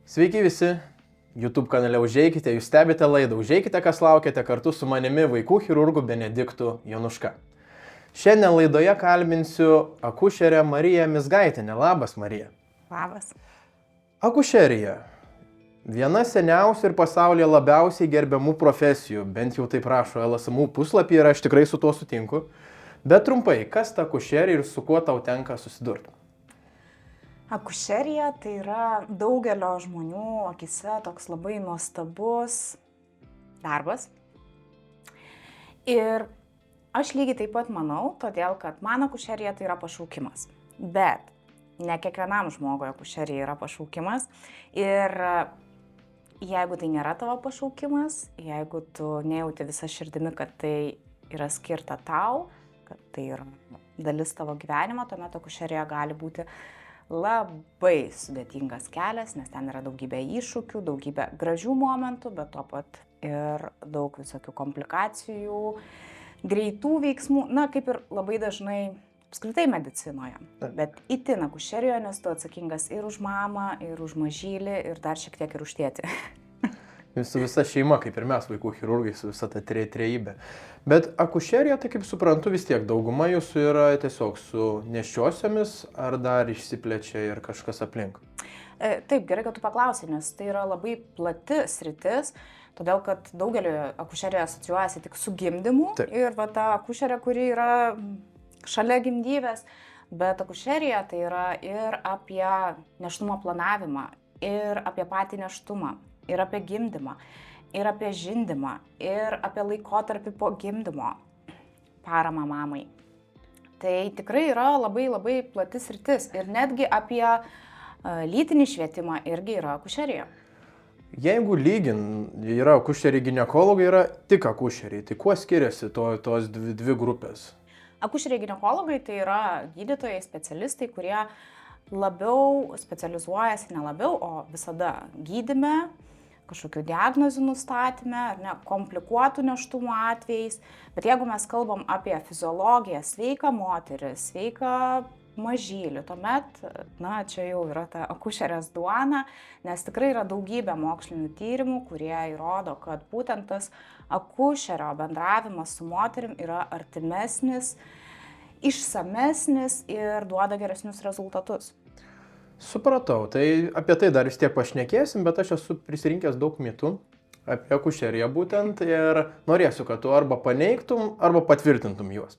Sveiki visi, YouTube kanale Užeikite, jūs stebite laidą Užeikite, kas laukiate, kartu su manimi vaikų chirurgu Benediktu Januška. Šiandien laidoje kalbinsiu akušerę Mariją Mizgaitienę. Labas, Marija. Labas. Akušerija. Viena seniausių ir pasaulyje labiausiai gerbiamų profesijų, bent jau taip rašo LSMU puslapį ir aš tikrai su tuo sutinku. Bet trumpai, kas ta akušerija ir su kuo tau tenka susidurti? Akušerija tai yra daugelio žmonių akise toks labai nuostabus darbas. Ir aš lygiai taip pat manau, todėl kad man akušerija tai yra pašaukimas. Bet ne kiekvienam žmogui akušerija yra pašaukimas. Ir jeigu tai nėra tavo pašaukimas, jeigu tu nejauti visą širdimi, kad tai yra skirta tau, kad tai yra dalis tavo gyvenimo, tuomet akušerija gali būti labai sudėtingas kelias, nes ten yra daugybė iššūkių, daugybė gražių momentų, bet tuo pat ir daug visokių komplikacijų, greitų veiksmų, kaip ir labai dažnai apskritai medicinoje. Bet itin akušerijoje, nes tu atsakingas ir už mamą, ir už mažylį, ir dar šiek tiek ir už tėtį. Su visa šeima, kaip ir mes, vaikų chirurgai, su visa ta trejybė. Bet akušerija, tai kaip suprantu, vis tiek dauguma jūsų yra tiesiog su nėščiosiomis, ar dar išsiplečia ir kažkas aplink? Taip, gerai, kad tu paklausai, nes tai yra labai plati sritis, todėl kad daugeliu akušerija asocijuojasi tik su gimdymu. Taip. Ir ta akušerija, kuri yra šalia gimdyvės, bet akušerija tai yra ir apie nėštumo planavimą, ir apie patį nėštumą, ir apie gimdymą, ir apie žindymą, ir apie laikotarpį po gimdymo paramą mamai. Tai tikrai yra labai labai plati sritis ir netgi apie lytinį švietimą irgi yra akušerija. Jeigu yra akušeriai ginekologai, yra tik akušeriai, tai kuo skiriasi tos dvi grupės? Akušeriai ginekologai tai yra gydytojai, specialistai, kurie labiau specializuojasi, ne labiau, o visada gydyme, kažkokių diagnozių nustatyme, ar ne, komplikuotų nėštumo atvejais. Bet jeigu mes kalbam apie fiziologiją, sveiką moterį, sveiką mažylį, tuomet, čia jau yra ta akušerės duona, nes tikrai yra daugybė mokslinių tyrimų, kurie įrodo, kad būtent tas akušerio bendravimas su moterim yra artimesnis, išsamesnis ir duoda geresnius rezultatus. Supratau, tai apie tai dar vis tiek pašnekėsim, bet aš esu prisirinkęs daug mitų apie akušeriją būtent ir norėsiu, kad tu arba paneigtum, arba patvirtintum juos.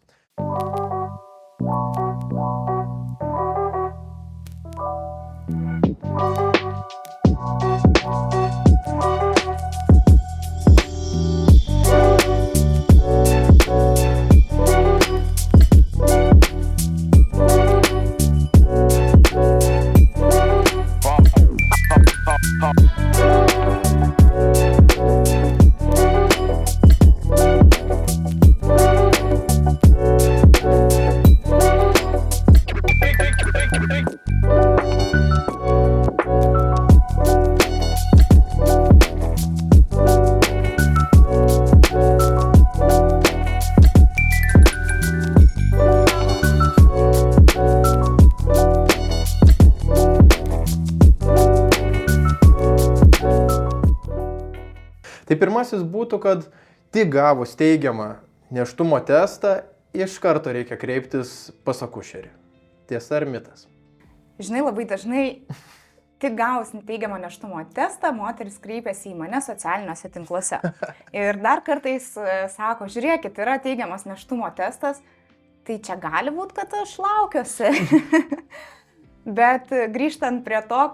Tai pirmasis būtų, kad tik gavus teigiamą nėštumo testą, iš karto reikia kreiptis pas akušerį. Tiesa ar mitas? Žinai, labai dažnai tik gavus teigiamą nėštumo testą, moteris kreipiasi į mane socialiniuose tinkluose. Ir dar kartais sako, žiūrėkit, yra teigiamas nėštumo testas, tai čia gali būti, kad aš laukiuosi. Bet grįžtant prie to,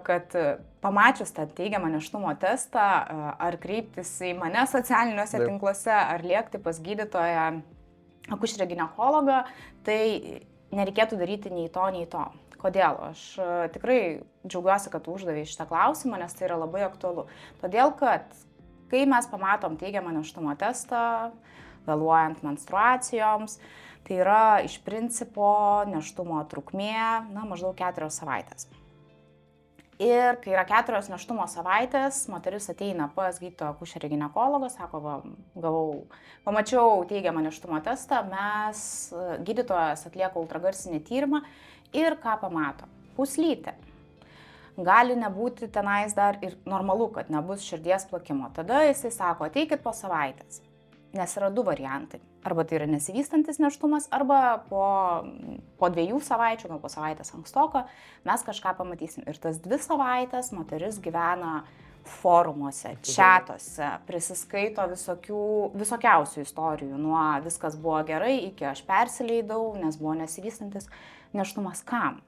kad pamačius tą teigiamą nėštumo testą, ar kreiptis į mane socialiniuose tinkluose, ar lėkti pas gydytoją akušerį ginekologą, tai nereikėtų daryti nei to, nei to. Kodėl? Aš tikrai džiaugiuosi, kad tu uždavei šitą klausimą, nes tai yra labai aktualu. Todėl, kad kai mes pamatom teigiamą nėštumo testą, vėluojant menstruacijoms, tai yra iš principo nėštumo trukmė maždaug 4 savaitės. Ir kai yra 4 nėštumo savaitės, moteris ateina pas gydytoją akušerį ginekologą, sako, va, pamačiau teigiamą nėštumo testą, gydytojas atlieka ultragarsinį tyrimą ir ką pamato? Puslytė. Gali nebūti tenais dar ir normalu, kad nebus širdies plakimo. Tada jisai sako, ateikit po savaitės, nes yra 2 variantai. Arba tai yra nesivystantis nėštumas, arba po 2 savaičių, gal po savaitės ankstoko, mes kažką pamatysim. Ir tas 2 savaitės moteris gyvena forumuose, čatuose, prisiskaito visokiausių istorijų. Nuo viskas buvo gerai iki aš persileidau, nes buvo nesivystantis nėštumas. Kam?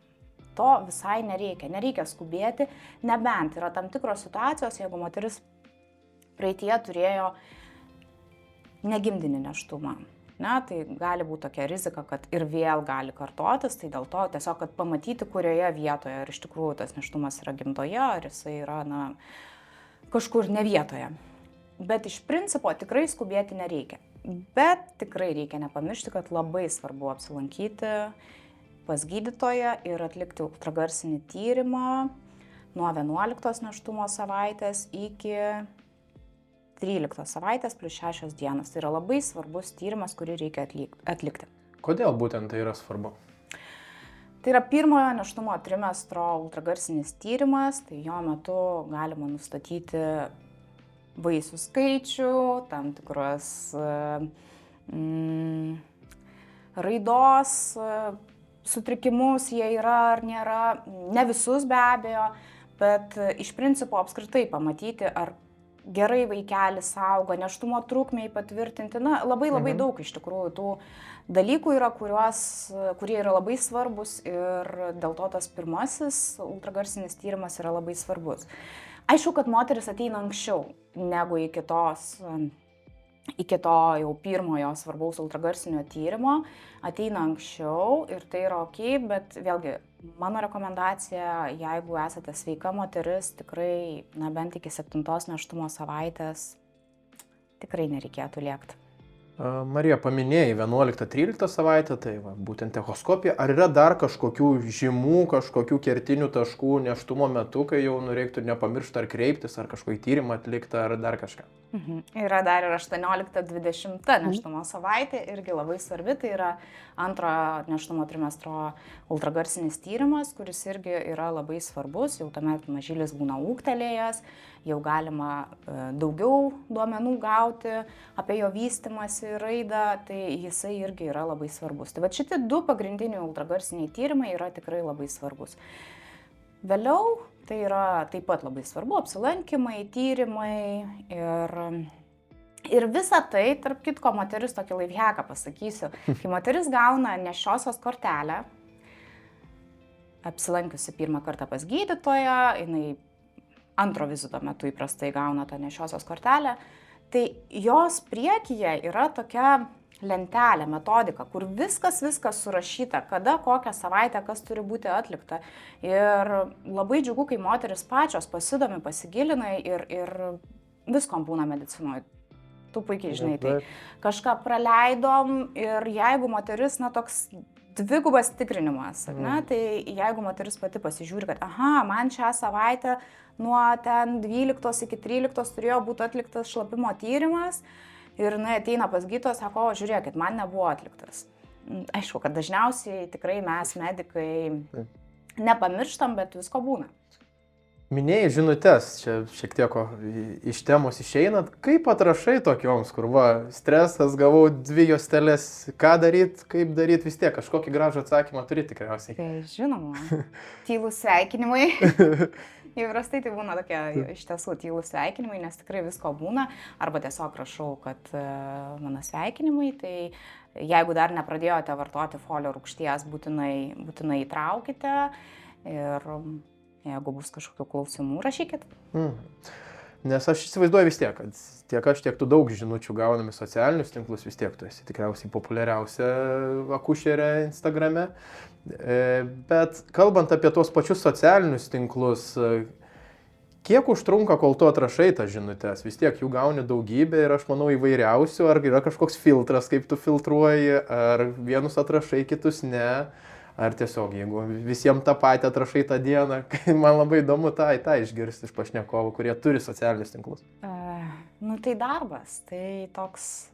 To visai nereikia skubėti, nebent yra tam tikros situacijos, jeigu moteris praeitie turėjo negimdinį nėštumą. Tai gali būti tokia rizika, kad ir vėl gali kartotis, tai dėl to tiesiog, kad pamatyti, kurioje vietoje, ar iš tikrųjų tas nėštumas yra gimdoje, ar jisai yra kažkur ne vietoje. Bet iš principo tikrai skubėti nereikia. Bet tikrai reikia nepamiršti, kad labai svarbu apsilankyti pas gydytoją ir atlikti ultragarsinį tyrimą nuo 11 nėštumo savaitės iki 13 savaitės plus 6 dienos. Tai yra labai svarbus tyrimas, kurį reikia atlikti. Kodėl būtent tai yra svarbu? Tai yra 1 nėštumo trimestro ultragarsinis tyrimas, tai jo metu galima nustatyti vaisių skaičių, tam tikros raidos sutrikimus, jie yra ar nėra, ne visus be abejo, bet iš principo apskritai pamatyti, ar gerai vaikelis auga, nėštumo trukmei patvirtinti, labai daug iš tikrųjų tų dalykų yra, kurie yra labai svarbus ir dėl to tas pirmasis ultragarsinis tyrimas yra labai svarbus. Aišku, kad moteris ateina anksčiau negu iki to jau pirmojo svarbaus ultragarsinio tyrimo, ateina anksčiau ir tai yra ok, bet vėlgi mano rekomendacija, jeigu esate sveika moteris, tikrai bent iki 7 nėštumo savaitės tikrai nereikėtų lėkti. Marija, paminėjai 11-13 savaitę, tai būtent echoskopija. Ar yra dar kažkokių žymų, kažkokių kertinių taškų nėštumo metu, kai jau reiktų nepamiršti ar kreiptis, ar kažkokį tyrimą atlikti, ar dar kažką? Yra dar ir 18-20 nėštumo savaitė, irgi labai svarbi, tai yra 2 nėštumo trimestro ultragarsinis tyrimas, kuris irgi yra labai svarbus, jau tuomet mažylis būna ūgtelėjęs, jau galima daugiau duomenų gauti apie jo vystymąsi ir raidą, tai jisai irgi yra labai svarbus. Tai šitie 2 pagrindiniai ultragarsiniai tyrimai yra tikrai labai svarbus. Vėliau tai yra taip pat labai svarbu, apsilankymai, tyrimai ir visa tai, tarp kitko, moteris tokį lifehacką pasakysiu, kai moteris gauna nešiosios kortelę, apsilankiusi 1 kartą pas gydytoją, jinai 2 vizito metu įprastai gauna tą nešiosios kortelę, tai jos priekyje yra tokia lentelė, metodika, kur viskas surašyta, kada, kokią savaitę, kas turi būti atlikta. Ir labai džiugu, kai moteris pačios pasidomi, pasigilina ir viskom būna medicinoje. Tu puikiai žinai, tai kažką praleidom ir jeigu moteris, toks dvigubas tikrinimas, tai jeigu moteris pati pasižiūri, kad man šią savaitę nuo ten 12 iki 13 turėjo būti atliktas šlapimo tyrimas, ir jinai ateina pas gydytoją, sako, žiūrėkit, man nebuvo atliktas. Aišku, kad dažniausiai tikrai mes, medikai, nepamirštam, bet visko būna. Minėjai žinutes, čia šiek tiek iš temos išeinat. Kaip atrašai tokioms, kur stresas, gavau 2 juosteles, ką daryt, kaip daryt, vis tiek kažkokį gražų atsakymą turi tikriausiai. Tai žinoma, tylūs sveikinimai. Įprastai tai būna tokie iš tiesų tylūs sveikinimai, nes tikrai visko būna, arba tiesiog rašau, kad mano sveikinimai, tai jeigu dar nepradėjote vartoti folio rūgšties, būtinai įtraukite ir jeigu bus kažkokių klausimų, rašykit. Nes aš įsivaizduoju vis tiek, kad tiek aš, tiek tu daug žinučių gaunami socialinius tinklus, vis tiek tu esi tikriausiai populiariausia akušerė Instagrame. Bet kalbant apie tuos pačius socialinius tinklus, kiek užtrunka, kol tu atrašai tas žinutes? Vis tiek jų gauni daugybę ir aš manau įvairiausių, ar yra kažkoks filtras, kaip tu filtruoji, ar vienus atrašai, kitus ne. Ar tiesiog, jeigu visiems tą patį atrašai tą dieną, man labai įdomu tą išgirsti iš pašnekovų, kurie turi socialinius tinklus. Nu tai darbas, tai toks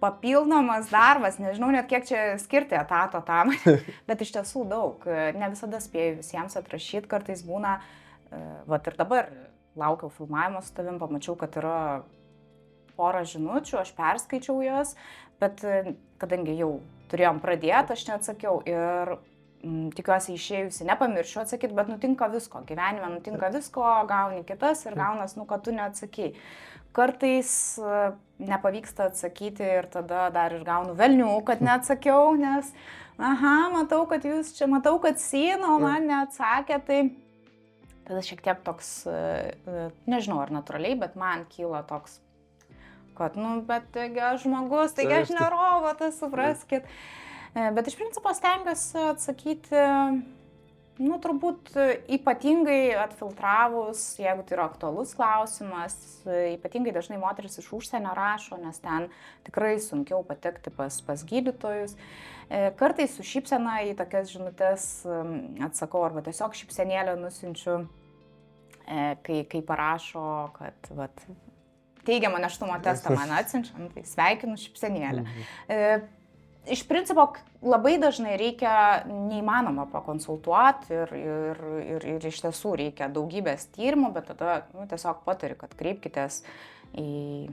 papildomas darbas, nežinau net kiek čia skirti etato tam, bet iš tiesų daug, ne visada spėju visiems atrašyti, kartais būna, vat ir dabar laukiau filmavimo su tavim, pamačiau, kad yra porą žinučių, aš perskaičiau jas, bet kadangi jau turėjom pradėti, aš neatsakiau ir tikiuosi išėjusi, nepamiršiu atsakyti, bet nutinka visko, gyvenime nutinka visko, gauni kitas ir gaunas, kad tu neatsakei. Kartais nepavyksta atsakyti ir tada dar ir gaunu velnių, kad neatsakiau, nes, matau, kad jūs čia, matau, kad sino, man neatsakė, tai tada šiek tiek toks, nežinau ar natūraliai, bet man kyla toks, kad, bet taigi aš žmogus, taigi aš ne robotas, supraskit. Bet iš principo stengiuosi atsakyti, turbūt ypatingai atfiltravus, jeigu tai yra aktualus klausimas, ypatingai dažnai moteris iš užsienio rašo, nes ten tikrai sunkiau patekti pas gydytojus. Kartais su šypsena į tokias žinutes atsakau arba tiesiog šypsenėlę nusiunčiu, kai parašo, kad teigiamą nėštumo testą man atsiunčia, tai sveikinu šypsenėlę. Iš principo labai dažnai reikia neįmanoma pakonsultuoti ir iš tiesų reikia daugybės tyrimų, bet tada tiesiog patariu, kad kreipkitės į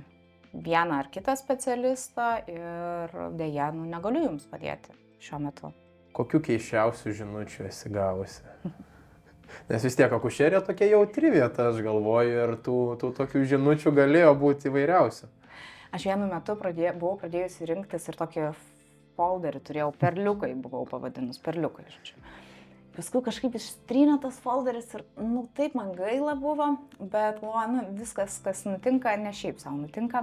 vieną ar kitą specialistą ir dėja, negaliu jums padėti šiuo metu. Kokių keisčiausių žinučių esi gavusi? Nes vis tiek akušerė tokia jautri vieta, aš galvoju, ir tų tokių žinučių galėjo būti įvairiausių. Aš vienu metu buvau pradėjusi rinktis ir tokį folderį turėjau, perliukai buvau pavadinus, perliukai, žodžiu. Paskui kažkaip ištrynė tas folderis ir, taip man gaila buvo, bet, viskas, kas nutinka, ne šiaip savo nutinka.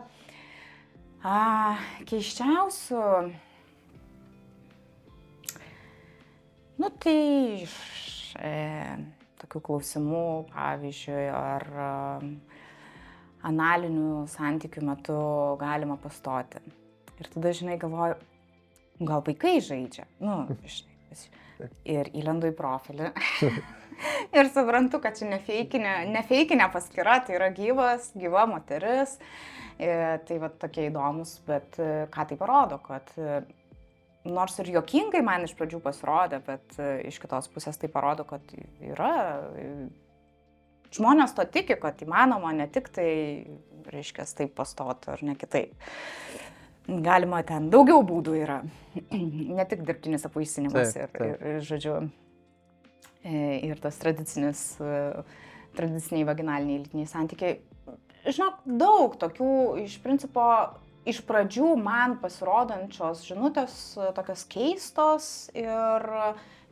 Keisčiausių, tai iš tokių klausimų, pavyzdžiui, ar analinių santykių metu galima pastoti. Ir tada, galvoju, gal vaikai žaidžia, ir įlendu į profilį. Ir suprantu, kad čia nefeikinė paskyra, tai yra gyva moteris. Tai tokie įdomus, bet ką tai parodo, kad nors ir juokingai man iš pradžių pasirodė, bet iš kitos pusės tai parodo, kad yra, žmonės to tiki, kad įmanoma ne tik tai, reiškia, taip pastoti ar ne kitaip. Galima ten daugiau būdų yra, ne tik dirbtinis apvaisinimas ir tas tradiciniai vaginaliniai lytiniai santykiai. Žinok, daug tokių, iš principo, iš pradžių man pasirodančios žinutės tokios keistos ir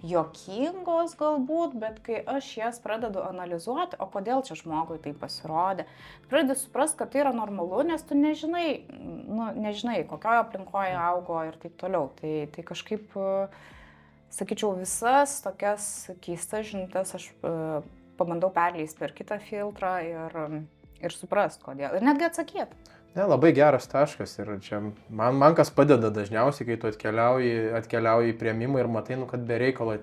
juokingos galbūt, bet kai aš jas pradedu analizuoti, o kodėl čia žmogui tai pasirodė, pradedu suprasti, kad tai yra normalu, nes tu nežinai, kokioje aplinkoje augo ir taip toliau. Tai kažkaip, sakyčiau, visas tokias keistas žinutės aš pabandau perleisti per kitą filtrą ir suprasti, kodėl. Ir netgi atsakyti. Ne, labai geras taškas ir čia man kas padeda dažniausiai, kai tu atkeliauji į priėmimą ir matai, kad be reikalo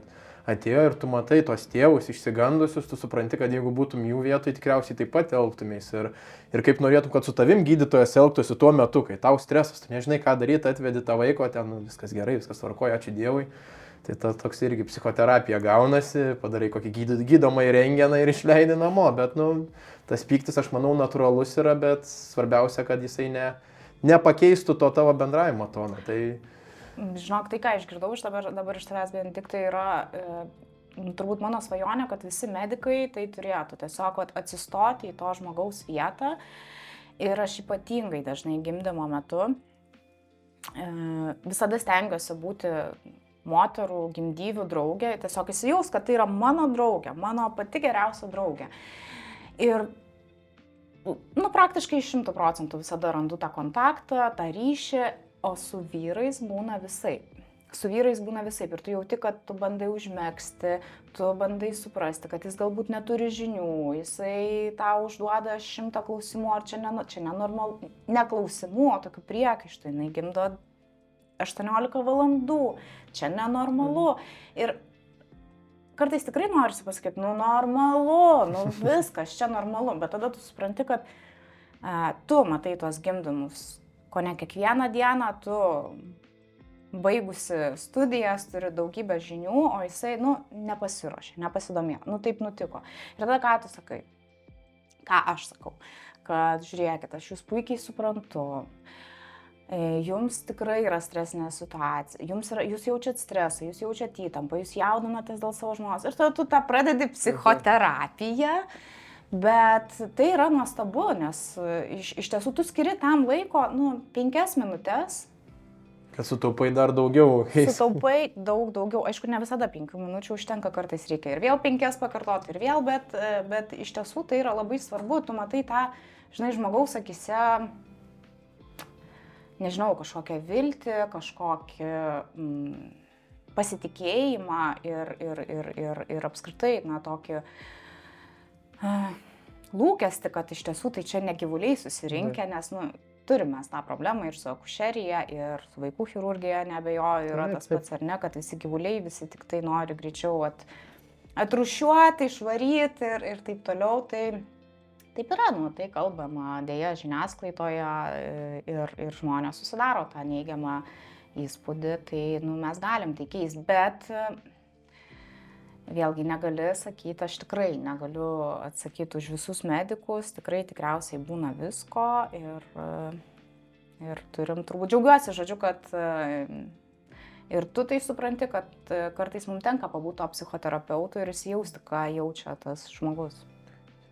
atėjo ir tu matai tos tėvus išsigandusius, tu supranti, kad jeigu būtum jų vietoj, tikriausiai taip pat elgtumės ir kaip norėtum, kad su tavim gydytojas elgtųsi tuo metu, kai tau stresas, tu nežinai, ką daryti, atvedi tą vaiko, ten viskas gerai, viskas tvarkoja, ačiū Dievui. Tai toks irgi psichoterapija gaunasi, padarai kokį gydomąjį rentgeną ir išleidi namo, bet tas pyktis, aš manau, natūralus yra, bet svarbiausia, kad jisai nepakeistų to tavo bendravimo toną. Žinok, tai ką išgirdau dabar iš tavęs, bent tik tai yra turbūt mano svajonė, kad visi medikai tai turėtų tiesiog atsistoti į to žmogaus vietą. Ir aš ypatingai dažnai gimdymo metu visada stengiuosi būti moterų gimdyvių draugė, tiesiog įsijaus, kad tai yra mano draugė, mano pati geriausia draugė. Ir praktiškai 100% visada randu tą kontaktą, tą ryšį, o su vyrais būna visaip. Ir tu jauti, kad tu bandai užmegzti, tu bandai suprasti, kad jis galbūt neturi žinių, jisai tau užduoda 100 klausimų, ar čia nenormalu, ne klausimų, o tokių priekaištų, jinai gimdo 18 valandų, čia nenormalu. Ir kartais tikrai norisi pasakyti, nu normalu, viskas čia normalu, bet tada tu supranti, kad tu matai tuos gimdymus, ko ne kiekvieną dieną, tu baigusi studijas, turi daugybę žinių, o jisai, nepasiruošė, nepasidomėjo, taip nutiko. Ir tada ką tu sakai? Ką aš sakau? Kad žiūrėkit, aš jūs puikiai suprantu, jums tikrai yra stresinė situacija, jūs jaučiat stresą, jūs jaučiat įtampą, jūs jaudinatės dėl savo žmonos ir tada tu tą pradedi psichoterapiją, bet tai yra nuostabu, nes iš tiesų tu skiri tam laiko, 5 minutės. Kad sutaupai dar daugiau. Sutaupai daug daugiau, aišku, ne visada 5 minučių užtenka, kartais reikia ir vėl 5 pakartoti ir vėl, bet iš tiesų tai yra labai svarbu, tu matai tą, žinai, žmogaus akise, nežinau, kažkokią viltį, kažkokį pasitikėjimą ir apskritai, tokį lūkestį, kad iš tiesų tai čia ne gyvuliai susirinkę, nes, turim mes tą problemą ir su akušerija, ir su vaikų chirurgija, neabejoju, yra tas pats ar ne, kad visi gyvuliai, visi tik tai nori greičiau atrūšiuoti, išvaryti ir taip toliau, tai taip yra, tai kalbama dėja žiniasklaidoje ir žmonės susidaro tą neigiamą įspūdį, tai mes galim tai keisti, bet vėlgi negali sakyti, aš tikrai negaliu atsakyti už visus medikus, tikriausiai būna visko ir turim, turbūt džiaugiuosi, žodžiu, kad ir tu tai supranti, kad kartais mums tenka pabūti psichoterapeutų ir įsijausti, ką jaučia tas žmogus.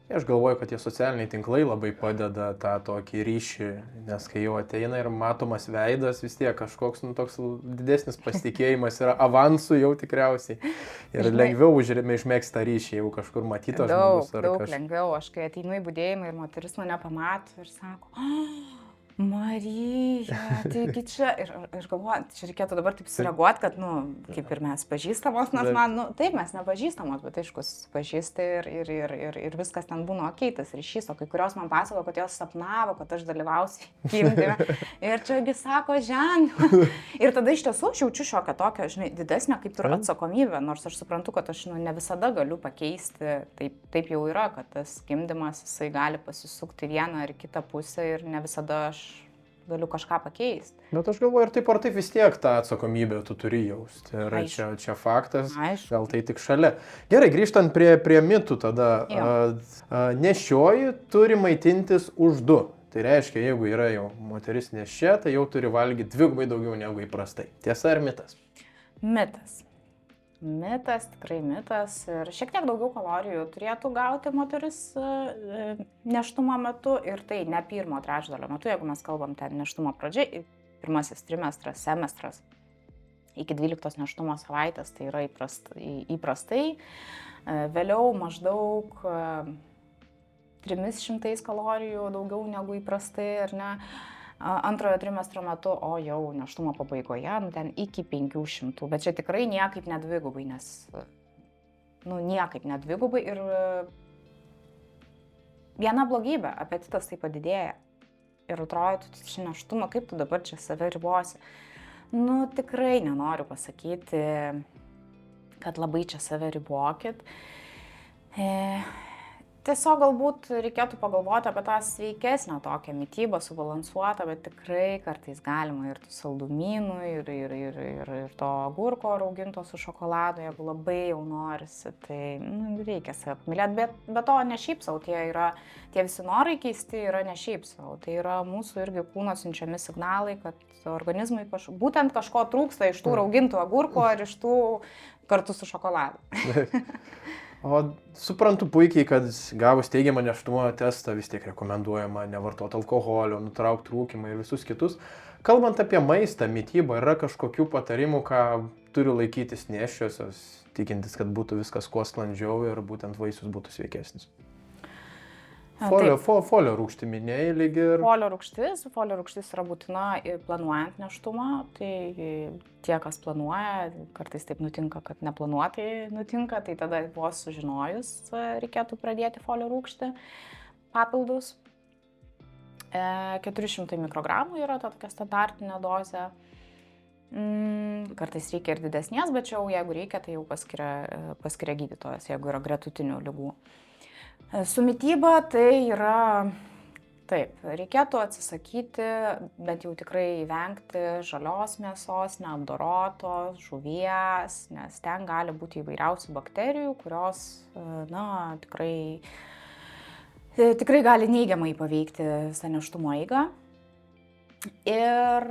Aš galvoju, kad tie socialiniai tinklai labai padeda tą tokį ryšį, nes kai jau ateina ir matomas veidas, vis tiek kažkoks toks didesnis pasitikėjimas yra avansų jau tikriausiai. Ir lengviau užmėgsti tą ryšį, jeigu kažkur matytas žmogus. Daug lengviau. Aš kai ateinu į budėjimą ir moteris mane pamato ir sako, Marija, taigi čia. Ir galvoju, čia reikėtų dabar taip sureaguoti, kad, kaip ir mes pažįstamos, nors man, taip, mes nepažįstamos, bet aišku, pažįsti ir viskas ten būna okei, tas ryšys, o kai kurios man pasako, kad jos sapnavo, kad aš dalyvausiu gimdyme. Ir čiagi sako, ir tada iš tiesų aš jaučiu šiokią tokią, žinai, didesnę kaip ir atsakomybę, nors aš suprantu, kad aš ne visada galiu pakeisti, taip jau yra, kad tas gimdymas, jisai gali pasisukti vieną ar kitą pusę ir ne visada aš galiu kažką pakeisti. Bet aš galvoju, ir taip vis tiek tą atsakomybę tu turi jausti. Ir čia faktas, gal tai tik šalia. Gerai, grįžtant prie mitų tada. Nešioji turi maitintis už 2. Tai reiškia, jeigu yra jau moteris neščia, tai jau turi valgyti 2 daugiau negu įprastai. Tiesa ar mitas? Mitas. Mitas, tikrai mitas. Ir šiek tiek daugiau kalorijų turėtų gauti moteris nėštumo metu ir tai ne 1 trečdalio metu, jeigu mes kalbam ten nėštumo pradžiai, 1 trimestras, semestras, iki 12 nėštumo savaitės, tai yra įprastai. Vėliau maždaug 300 kalorijų daugiau negu įprastai, ar ne? Antrojo trimestro metu, o jau nėštumo pabaigoje, ten iki 500, bet čia tikrai niekaip nedvigubai, nes, niekaip nedvigubai ir viena blogybė, apetitas tai padidėja ir atrodo, tu čia nėštumą, kaip tu dabar čia save ribosi. Tikrai nenoriu pasakyti, kad labai čia save ribokit. Tiesiog galbūt reikėtų pagalvoti apie tą sveikesnę tokią mitybą, subalansuotą, bet tikrai kartais galima ir tų saldumynų, ir to agurko rauginto su šokoladu, jeigu labai jau norisi, tai reikia save pamylėti. Bet to ne šiaip savo, tie visi norai keisti yra ne šiaip savo, tai yra mūsų irgi kūno siunčiami signalai, kad organizmui būtent kažko trūksta iš tų raugintų agurko ar iš tų kartu su šokoladu. O suprantu puikiai, kad gavus teigiamą nėštumo testą vis tiek rekomenduojama nevartoti alkoholio, nutraukti rūkymą ir visus kitus. Kalbant apie maistą, mitybą, yra kažkokių patarimų, ką turi laikytis nėščiosios, tikintis, kad būtų viskas kuo sklandžiau ir būtent vaisius būtų sveikesnis? Folio rūgštį minėjai lyg ir... Folio rūgštis yra būtina planuojant nėštumą, tai tie, kas planuoja, kartais taip nutinka, kad neplanuotai nutinka, tai tada vos sužinojus reikėtų pradėti folio rūgštį papildus. 400 mikrogramų yra ta tokia standartinė dozė. Kartais reikia ir didesnės, bet čia jau jeigu reikia, tai jau paskiria gydytojas, jeigu yra gretutinių ligų. Su mityba tai yra, taip, reikėtų atsisakyti, bet jau tikrai vengti žalios mėsos, neapdorotos, žuvies, nes ten gali būti įvairiausių bakterijų, kurios, tikrai gali neigiamai paveikti visą nėštumo eigą. Ir,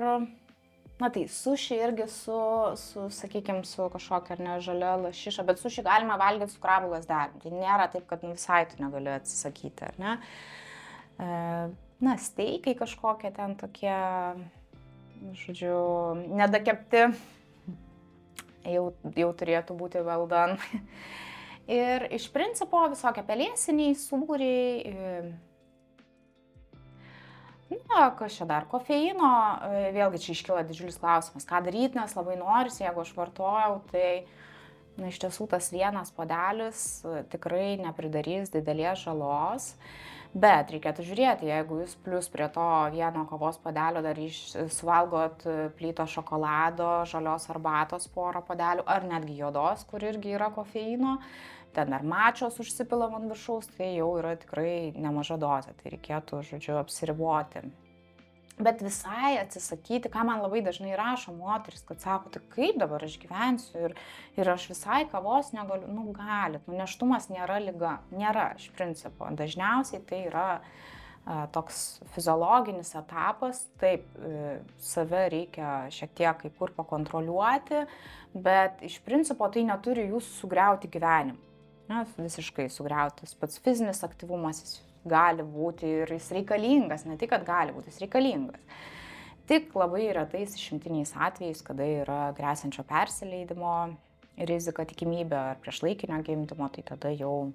tai suši irgi sakykime, su kažkokia žalia lašiša, bet suši galima valgyti su krabų lazdelėm. Tai nėra taip, kad visai tu negali atsisakyti, ar ne? Steikai kažkokie ten tokie, žodžiu, nedakepti, jau turėtų būti well done. Ir iš principo visokie pelėsiniai, sūriai, kas čia dar, kofeino, vėlgi čia iškyla didžiulis klausimas, ką daryti, nes labai norisi, jeigu aš vartojau, tai iš tiesų tas vienas puodelis tikrai nepridarys didelės žalos, bet reikėtų žiūrėti, jeigu jūs plus prie to vieno kavos puodelio dar suvalgot plyto šokolado, žalios arbatos porą puodelių, ar netgi juodos, kur irgi yra kofeino, ten ar mačios užsipilam ant viršaus, tai jau yra tikrai nemaža dozė, tai reikėtų, žodžiu, apsiriboti. Bet visai atsisakyti, ką man labai dažnai rašo moteris, kad sako, tai kaip dabar aš gyvensiu ir aš visai kavos negaliu, galit, nėštumas nėra liga, nėra iš principo. Dažniausiai tai yra toks fiziologinis etapas, taip, save reikia šiek tiek kai kur pakontroliuoti, bet iš principo tai neturi jūsų sugriauti gyvenimą. Visiškai sugriautas pats fizinis aktyvumas, jis gali būti ir jis reikalingas, ne tik, kad gali būti, jis reikalingas. Tik labai retais išimtiniais atvejais, kada yra gresiančio persileidimo rizika, tikimybė ar priešlaikinio gimdymo, tai tada jau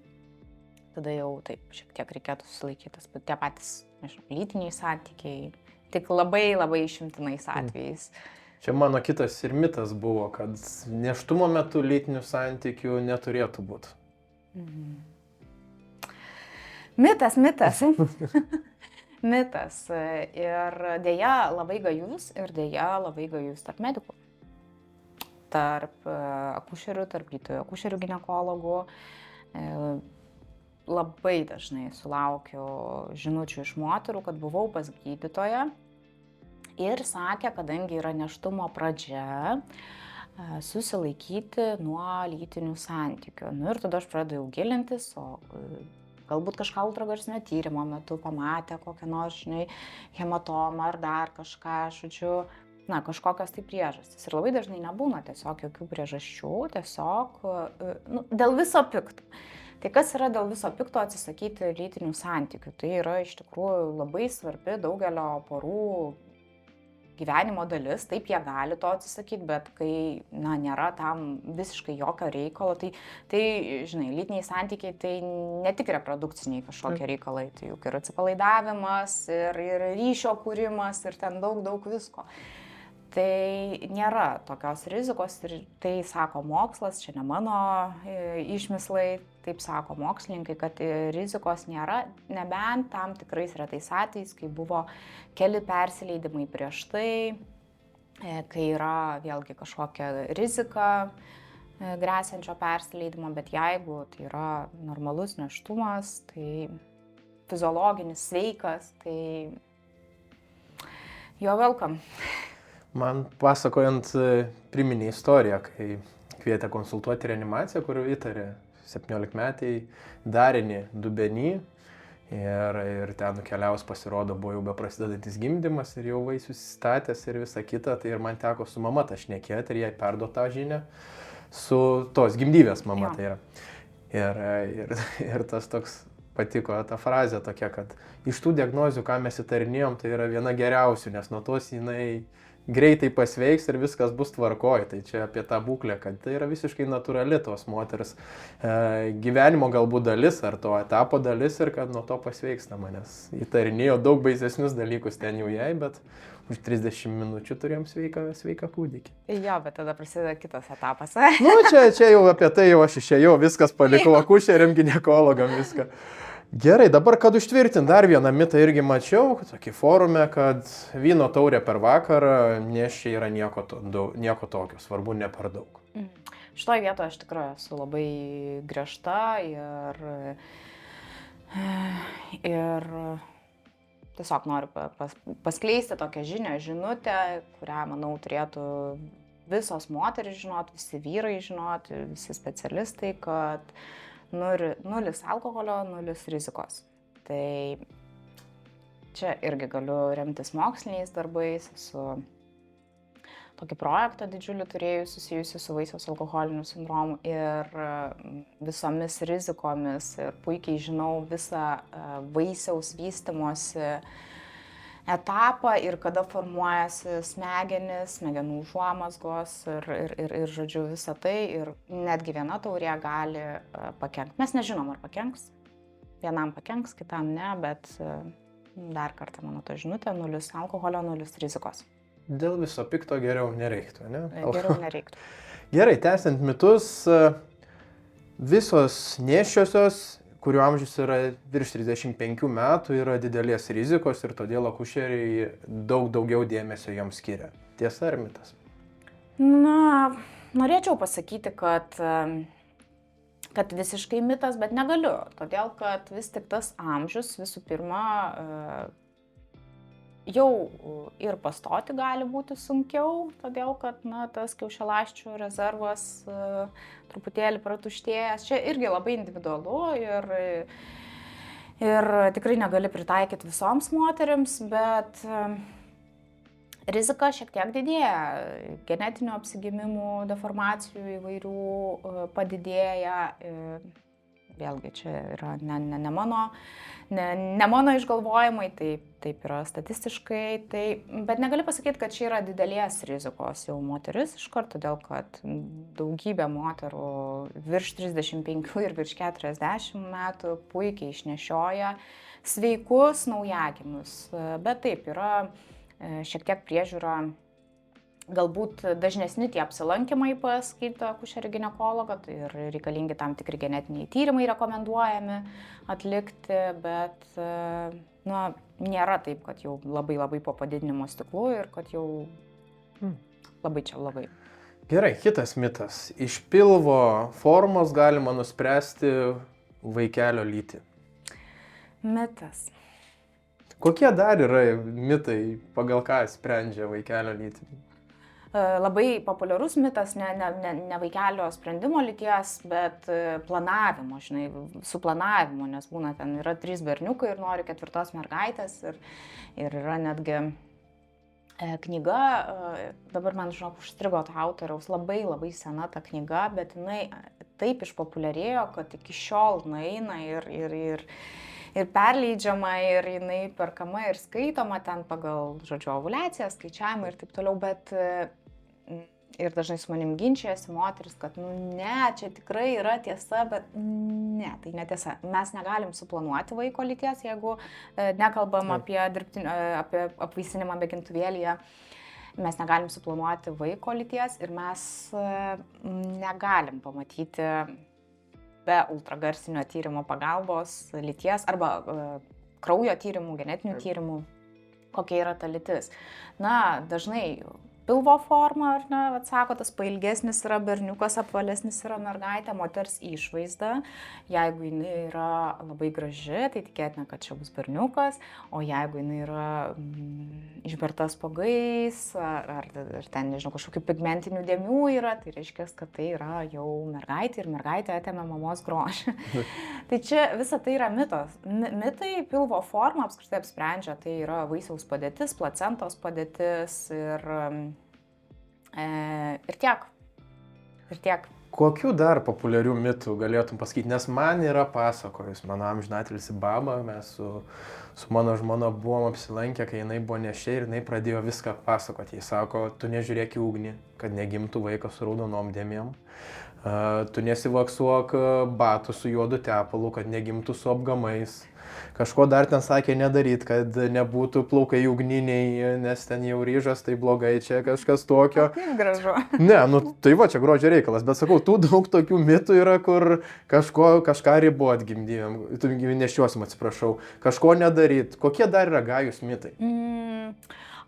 taip, šiek tiek reikėtų susilaikyti. Tie patys, lytiniai santykiai, tik labai išimtinais atvejais. Čia mano kitas ir mitas buvo, kad nėštumo metu lytinių santykių neturėtų būti. Mitas. Mitas. Ir dėja labai gajus tarp medikų. Tarp akušerių, tarp gydytojų akušerių ginekologų. Labai dažnai sulaukiu žinučių iš moterų, kad buvau pas gydytoją ir sakė, kadangi yra nėštumo pradžia, susilaikyti nuo lytinių santykių. Ir tada aš pradėjau gilintis, o galbūt kažką ultragarsinio tyrimo metu pamatė kokią nors, hematomą ar dar kažką, kažkokios tai priežastys. Ir labai dažnai nebūna tiesiog jokių priežasčių, tiesiog dėl viso pikto. Tai kas yra dėl viso pikto atsisakyti lytinių santykių? Tai yra iš tikrųjų labai svarbi daugelio porų gyvenimo dalis, taip jie gali to atsisakyti, bet kai nėra tam visiškai jokio reikalo, tai lytiniai santykiai tai ne tik reprodukciniai kažkokie reikalai, tai juk ir atsipalaidavimas, ir ryšio kūrimas, ir ten daug visko. Tai nėra tokios rizikos ir tai sako mokslas, čia ne mano išmislai, taip sako mokslininkai, kad rizikos nėra, nebent tam tikrais retais atvejais, kai buvo keli persileidimai prieš tai, kai yra vėlgi kažkokia rizika gresiančio persileidimo, bet jeigu tai yra normalus nėštumas, tai fiziologinis, sveikas, tai jo welcome. Man pasakojant priminė istoriją, kai kvietė konsultuoti reanimaciją, kur įtarė 17-metį darinį dubenį ir ten nukeliaus pasirodo buvo jau beprasidedantis gimdymas ir jau vaisius įstatęs ir visa kita, tai ir man teko su mama tą šnekėti ir jai perduoti tą žinią su tos gimdyvės mama tai yra. Ir tas toks patiko ta frazė tokia, kad iš tų diagnozių, ką mes įtarinėjom, tai yra viena geriausių, nes nuo tos jinai greitai pasveiks ir viskas bus tvarkoj. Tai čia apie tą būklę, kad tai yra visiškai natūrali tos moters gyvenimo galbūt dalis ar to etapo dalis ir kad nuo to pasveikstama, nes įtarinėjo daug baisesnius dalykus ten jau jai, bet už 30 minučių turėjom sveiką kūdikį. Jo, bet tada prasideda kitas etapas. Čia jau apie tai jau aš išėjau, viskas palikau akušeriam, ginekologam, viską. Gerai, dabar, kad užtvirtint dar vieną mitą irgi mačiau, tokį forume, kad vyno taurė per vakarą nešia yra nieko tokio, svarbu ne per daug. Šitoje vietoje aš tikrai esu labai griežta ir tiesiog noriu paskleisti tokią žinutę, kurią, manau, turėtų visos moterys žinoti, visi vyrai žinoti, visi specialistai, kad nulis alkoholio, nulis rizikos. Tai čia irgi galiu remtis moksliniais darbais, su tokį projektą didžiulį turėjau susijusi su vaisiaus alkoholiniu sindromu ir visomis rizikomis ir puikiai žinau visą vaisiaus vystymosi etapą ir kada formuojasi smegenys, smegenų užuomazgos ir žodžiu visą tai ir netgi viena taurė gali pakenkti. Mes nežinom, ar pakenks. Vienam pakenks, kitam ne, bet dar kartą mano ta žinutė, nulis alkoholio, nulis rizikos. Dėl viso pikto geriau nereiktų, ne? Geriau nereiktų. Gerai, tęsiant mitus, visos nėščiosios, kurių amžius yra virš 35 metų, yra didelės rizikos ir todėl akušeriai daugiau dėmesio joms skiria. Tiesa ar mitas? Na, norėčiau pasakyti, kad visiškai mitas, bet negaliu. Todėl, kad vis tik tas amžius visų pirma jau ir pastoti gali būti sunkiau, todėl, kad tas kiaušialąsčių rezervas truputėlį pratuštėjęs. Čia irgi labai individualu ir tikrai negali pritaikyti visoms moterims, bet rizika šiek tiek didėja. Genetinių apsigimimų, deformacijų įvairių padidėja. Vėlgi, čia yra ne mano išgalvojimai, taip yra statistiškai, bet negali pasakyti, kad čia yra didelės rizikos jau moteris iš karto, todėl kad daugybė moterų virš 35 ir virš 40 metų puikiai išnešioja sveikus naujagimius, bet taip yra šiek tiek priežiūra. Galbūt dažnesni tie apsilankymai pas gydytoją akušerį ginekologą ir reikalingi tam tikri genetiniai tyrimai rekomenduojami atlikti, bet nėra taip, kad jau labai po padidinimo stiklu ir kad jau labai. Gerai, kitas mitas. Iš pilvo formos galima nuspręsti vaikelio lytį. Mitas. Kokie dar yra mitai, pagal ką sprendžia vaikelio lytį? Labai populiarus mitas, ne vaikelio sprendimo lyties, bet planavimo, suplanavimu, nes būna ten yra 3 berniukai ir nori 4 mergaitės ir yra netgi knyga, dabar man užstrigo to autoriaus, labai sena ta knyga, bet jinai taip išpopuliarėjo, kad iki šiol nueina ir perleidžiama, ir jinai perkama ir skaitoma ten pagal, ovuliaciją, skaičiavimą ir taip toliau, bet ir dažnai su manim ginčijasi moteris, kad ne, čia tikrai yra tiesa, bet ne, tai netiesa. Mes negalim suplanuoti vaiko lyties, jeigu nekalbam apie apvaisinimą mėgintuvėlyje. Mes negalim suplanuoti vaiko lyties ir mes negalim pamatyti be ultragarsinio tyrimo pagalbos lyties arba kraujo tyrimų, genetinių tyrimų, kokia yra ta lytis. Dažnai pilvo forma, ar ne, sako, tas pailgesnis yra berniukas, apvalesnis yra mergaitė, moters išvaizda. Jeigu jinai yra labai graži, tai tikėtina, kad čia bus berniukas, o jeigu jinai yra išberta spuogais, ar ten, nežinau, kažkokių pigmentinių dėmių yra, tai reiškia, kad tai yra jau mergaitė ir mergaitė atėmė mamos grožį. Tai čia visa tai yra mitas. Mitai pilvo formą apskritai apsprendžia, tai yra vaisiaus padėtis, placentos padėtis ir tiek. Kokių dar populiarių mitų galėtum pasakyti? Nes man yra pasakojus, mano amžinatilsį baba, mes su mano žmona buvom apsilankę, kai jinai buvo nešė ir jinai pradėjo viską pasakoti. Jis sako, tu nežiūrėk į ugnį, kad negimtų vaikas su raudonom dėmėm. Tu nesivaksuok batų su juodu tepalu, kad negimtų su apgamais. Kažko dar ten sakė nedaryt, kad nebūtų plaukai ugniniai, nes ten jau ryžas, tai blogai, čia kažkas tokio. Kaip gražu. Ne, nu tai va, čia grožio reikalas, bet sakau, tų daug tokių mitų yra, kur kažką ribot nešiosim, atsiprašau, kažko nedaryt. Kokie dar yra gajus mitai?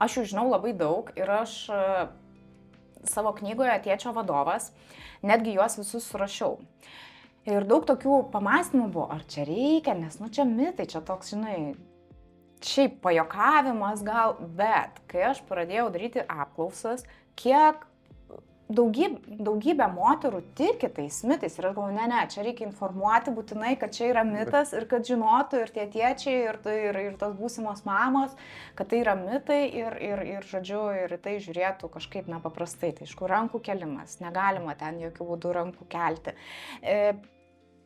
Aš jų žinau labai daug ir aš savo knygoje Tėčio vadovas netgi juos visus surašiau. Ir daug tokių pamąstymų buvo, ar čia reikia, nes nu čia mitai, čia toks, žinai, šiaip pajokavimas gal, bet kai aš pradėjau daryti apklausas, kiek daugybė moterų tiki tais mitais ir aš galvoju, ne, čia reikia informuoti būtinai, kad čia yra mitas ir kad žinotų ir tie tėčiai ir tos būsimos mamos, kad tai yra mitai ir žodžiu, ir tai žiūrėtų kažkaip nepaprastai. Tai aišku, rankų kelimas, negalima ten jokių būdų rankų kelti.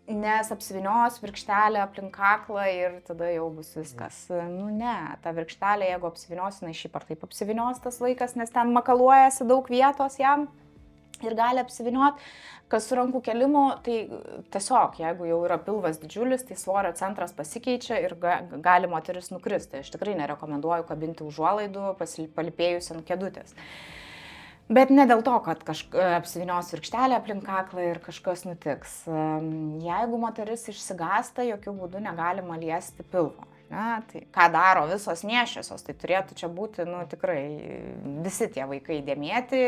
Nes apsivinios virkštelę aplink kaklą ir tada jau bus viskas. Nu ne, ta virkštelė, jeigu apsivinios, jinai šiaip ar taip apsivinios tas vaikas, nes ten makaluojasi daug vietos jam. Ir gali apsivinioti, kas su rankų kelimu, tai tiesiog, jeigu jau yra pilvas didžiulis, tai svorio centras pasikeičia ir gali moteris nukristi. Aš tikrai nerekomenduoju kabinti užuolaidų, palipėjus ant kėdutės. Bet ne dėl to, kad apsivinios virkštelė aplink kaklą ir kažkas nutiks. Jeigu moteris išsigąsta, jokių būdų negalima liesti pilvo. Na, tai ką daro visos nėščiosios, tai turėtų čia būti, nu, tikrai visi tie vaikai dėmėti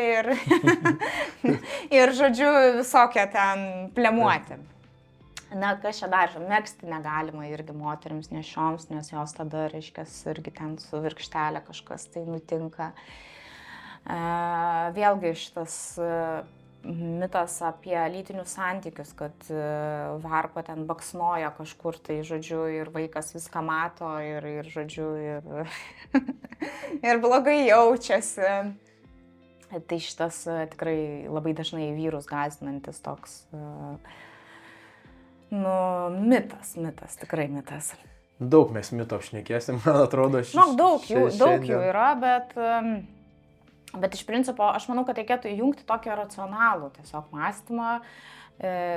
ir žodžiu, visokie ten plemuoti. Na, kas čia dar, megzti negalima irgi moterims nešioms, nes jos tada, reiškia, irgi ten su virkštelė kažkas tai nutinka. Vėlgi šitas mitas apie lytinius santykius, kad varpa ten baksnoja kažkur, tai žodžiu, ir vaikas viską mato ir žodžiu, ir blogai jaučiasi. Tai šitas tikrai labai dažnai vyrus gąsdinantis toks, nu, mitas, tikrai mitas. Daug mes mito apšnekėsim, man atrodo, daug jų yra, bet iš principo aš manau, kad reikėtų įjungti tokį racionalų tiesiog mąstymą,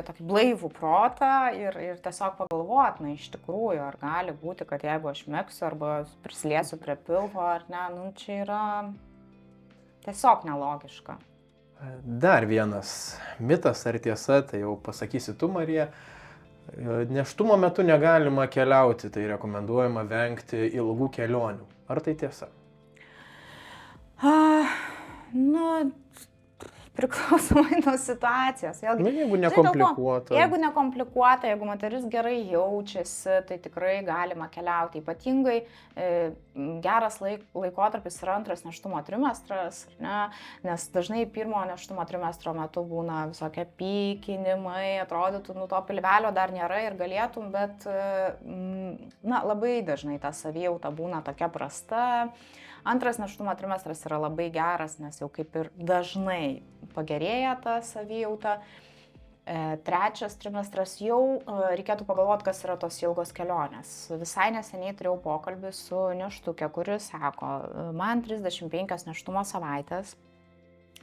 tokį blaivų protą ir tiesiog pagalvoti, na, iš tikrųjų, ar gali būti, kad jeigu aš megsiu arba prisiliesiu prie pilvo, ar ne, nu, čia yra tiesiog nelogiška. Dar vienas mitas ar tiesa, tai jau pasakysi tu, Marija, nėštumo metu negalima keliauti, tai rekomenduojama vengti ilgų kelionių. Ar tai tiesa? Nu, priklausomai nuo situacijos. Vėlgi, jeigu nekomplikuota. Jeigu nekomplikuota, jeigu moteris gerai jaučiasi, tai tikrai galima keliauti. Ypatingai geras laikotarpis yra antras nėštumo trimestras, ne? Nes dažnai pirmo nėštumo trimestro metu būna visokie pykinimai, atrodytų, nu to pilvelio dar nėra ir galėtum, bet na, labai dažnai ta savijauta būna tokia prasta. Antras nėštumo trimestras yra labai geras, nes jau kaip ir dažnai pagerėja ta savijauta. Trečias trimestras jau reikėtų pagalvoti, kas yra tos ilgos kelionės. Visai neseniai turėjau pokalbį su nėštukė, kuris sako, man 35 nėštumo savaitės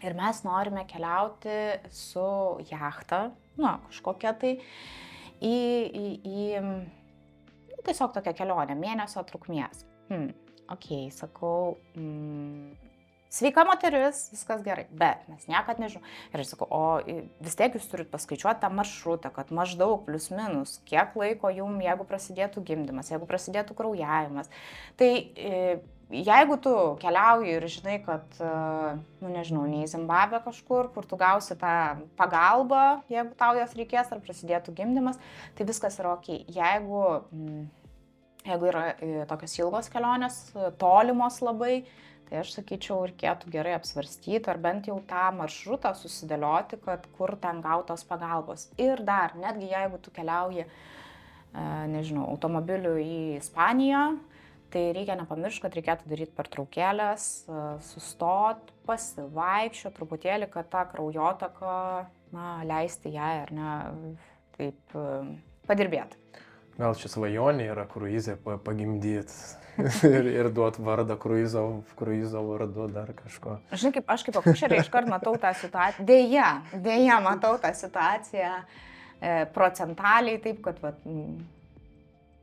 ir mes norime keliauti su jachta, na, kažkokia tai, į tiesiog tokią kelionę, mėnesio trukmės. Sakau, sveika moteris, viskas gerai, bet mes niekad nežinom. Ir aš sakau, o vis tiek jūs turit paskaičiuoti tą maršrutą, kad maždaug plius minus, kiek laiko jum, jeigu prasidėtų gimdymas, jeigu prasidėtų kraujavimas. Tai jeigu tu keliauji ir žinai, kad, nu nežinau, ne į Zimbabvę kažkur, kur tu gausi tą pagalbą, jeigu tau jos reikės, ar prasidėtų gimdymas, tai viskas yra ok. Jeigu yra tokios ilgos kelionės, tolimos labai, tai aš sakyčiau, reikėtų gerai apsvarstyti ar bent jau tą maršrutą susidėlioti, kad kur ten gautos pagalbos. Ir dar, netgi jeigu tu keliauji, nežinau, automobiliu į Ispaniją, tai reikia nepamiršti, kad reikėtų daryti pertraukėlės, sustot, pasivaikščioti truputėlį, kad tą kraujotaką, na, leisti jai ar ne, taip padirbėti. Gal čia svajonė yra kruizė pagimdyti ir duoti vardą kruizo vardu dar kažko. Žinai, aš kaip akušerė iškart matau tą situaciją, dėja matau tą situaciją procentaliai taip, kad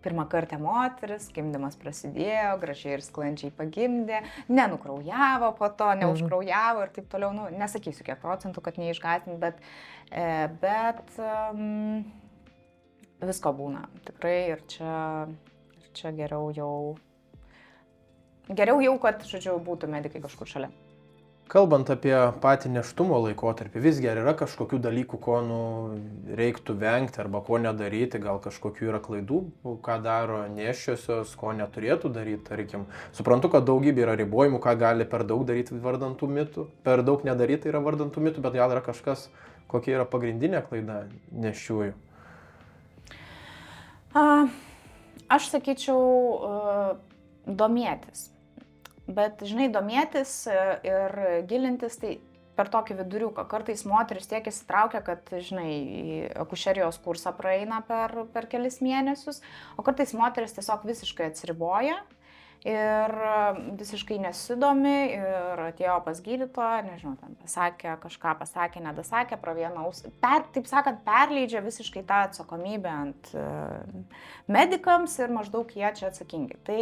pirmą kartą moteris, gimdymas prasidėjo, gražiai ir sklandžiai pagimdė, nenukraujavo po to, neužkraujavo ir taip toliau, nu, nesakysiu kiek procentų, kad neišgąsdint, bet visko būna tikrai ir čia geriau jau, kad, žodžiu, būtų medikai kažkur šalia. Kalbant apie patį nėštumo laikotarpį, visgi ar yra kažkokių dalykų, ko reiktų vengti arba ko nedaryti, gal kažkokių yra klaidų, ką daro nėščiosios, ko neturėtų daryti, tarkim. Suprantu, kad daugybė yra ribojimų, ką gali per daug daryti vardantų mitų, per daug nedaryti yra vardantų mitų, bet gal yra kažkas, kokia yra pagrindinė klaida nėščiųjų. Aš sakyčiau domėtis. Bet, žinai, domėtis ir gilintis, tai per tokį viduriuką. Kartais moteris tiek įsitraukia, kad, žinai, akušerijos kursą praeina per kelis mėnesius, o kartais moteris tiesiog visiškai atsiriboja ir visiškai nesidomi ir atėjo pas gydytoją, nežinau, ten pasakė, nedasakė, pro vieną ausį. Taip sakant, perleidžia visiškai tą atsakomybę ant medikams ir maždaug jie čia atsakingi. Tai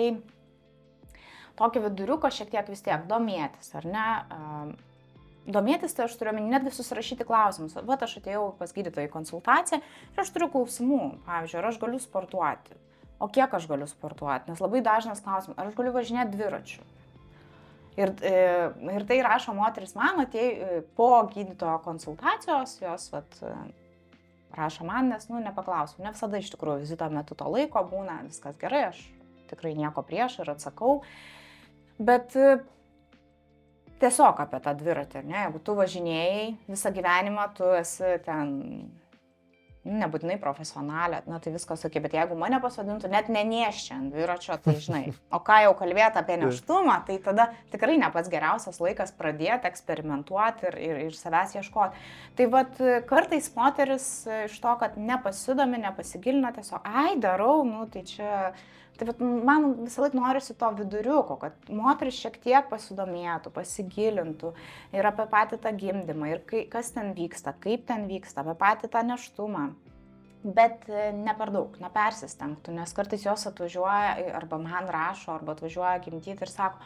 tokį viduriuką šiek tiek vis tiek domėtis, ar ne? Domėtis, tai aš turiu netgi susirašyti klausimus. Vat aš atėjau pas gydytoją į konsultaciją ir aš turiu klausimų. Pavyzdžiui, ar aš galiu sportuoti? O kiek aš galiu sportuoti? Nes labai dažnas klausimas, ar aš galiu važinėti dviračiu? Ir tai rašo moteris man, atėjau po gydytojo konsultacijos, jos rašo man, nes, nepaklausiu. Ne visada iš tikrųjų vizito metu to laiko būna, viskas gerai, aš tikrai nieko prieš ir atsakau. Bet tiesiog apie tą dviratį, ne? Jeigu tu važinėjai visą gyvenimą, tu esi ten, nebūtinai profesionalė, tai viskas ok, bet jeigu mane pasodintų net nenėščia ant dviračio, tai žinai, o ką jau kalbėti apie nėštumą, tai tada tikrai ne pats geriausias laikas pradėti eksperimentuoti ir savęs ieškoti. Tai kartais moteris iš to, kad nepasidomi, nepasigilina, tiesiog, darau, tai čia... Tai man visą laiką norisi to viduriuko, kad moteris šiek tiek pasidomėtų, pasigilintų ir apie patį tą gimdymą, ir kas ten vyksta, kaip ten vyksta, apie patį tą nėštumą. Bet ne per daug, nepersistengtų, nes kartais jos atvažiuoja, arba man rašo, arba atvažiuoja gimdyti ir sako,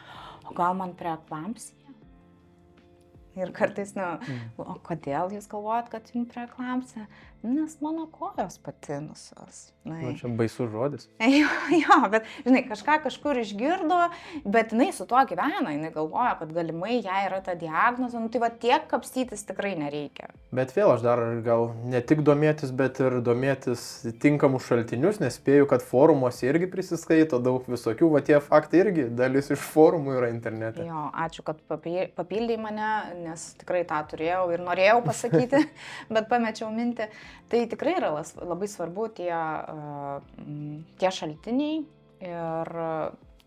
o gal man preeklampsija? Ir kartais, o kodėl jūs galvojat, kad jums preeklampsija? Nes mano kojos patinusios. Čia baisus žodis. Jo, bet, žinai, kažką kažkur išgirdo, bet jinai su tuo gyvena, jinai galvoja, kad galimai jai yra ta diagnozė, tai tiek kapstytis tikrai nereikia. Bet vėl aš dar gal ne tik domėtis, bet ir domėtis tinkamus šaltinius, nes spėju, kad forumuose irgi prisiskaito daug visokių, tie faktai irgi dalis iš forumų yra internete. Jo, ačiū, kad papildai mane, nes tikrai tą turėjau ir norėjau pasakyti, bet pamečiau mintį. Tai tikrai yra labai svarbu tie šaltiniai ir